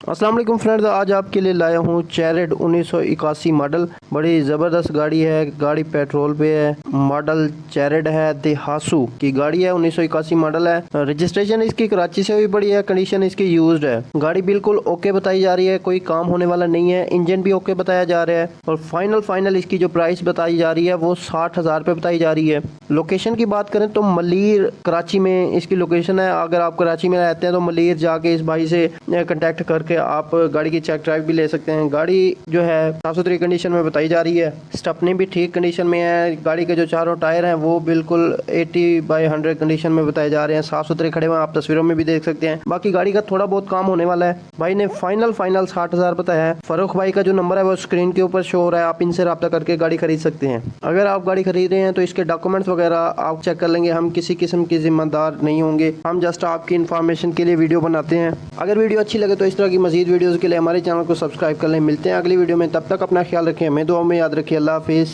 अस्सलाम वालेकुम फ्रेंड्स, आज आपके लिए लाया हूँ चैरेड 1981 मॉडल। बड़ी ज़बरदस्त गाड़ी है। गाड़ी पेट्रोल पे है। मॉडल चैरेड है, देहासू की गाड़ी है। 1981 मॉडल है। रजिस्ट्रेशन इसकी कराची से हुई पड़ी है। कंडीशन इसकी यूज्ड है। गाड़ी बिल्कुल ओके बताई जा रही है, कोई काम होने वाला नहीं है। इंजन भी ओके बताया जा रहा है। और फाइनल इसकी जो प्राइस बताई जा रही है वो 60,000 रुपये बताई जा रही है। लोकेशन की बात करें तो मलीर कराची में इसकी लोकेशन है। अगर आप कराची में रहते हैं तो मलीर जाके इस भाई से कांटेक्ट करके आप गाड़ी की चेक ड्राइव भी ले सकते हैं। गाड़ी जो है साफ सुथरी कंडीशन में बताई जा रही है। स्टेपनी भी ठीक कंडीशन में है। गाड़ी के जो चारों टायर हैं वो बिल्कुल 80/100 कंडीशन में बताए जा रहे हैं। साफ सुथरे खड़े हुए आप तस्वीरों में भी देख सकते हैं। बाकी गाड़ी का थोड़ा बहुत काम होने वाला है। भाई ने फाइनल 60,000 बताया है। फरूख भाई का जो नंबर है वो स्क्रीन के ऊपर शो हो रहा है। आप इनसे रब्ता करके गाड़ी खरीद सकते हैं। अगर आप गाड़ी खरीद रहे हैं तो इसके डॉक्यूमेंट्स वगैरह आप चेक कर लेंगे। हम किसी किस्म की जिम्मेदार नहीं होंगे। हम जस्ट आपकी इन्फॉर्मेशन के लिए वीडियो बनाते हैं। अगर वीडियो अच्छी लगे तो इस तरह की मजीद वीडियोस के लिए हमारे चैनल को सब्सक्राइब कर लें। मिलते हैं अगली वीडियो में, तब तक अपना ख्याल रखें, हमें दुआ में याद रखिए। अल्लाह हाफिज़।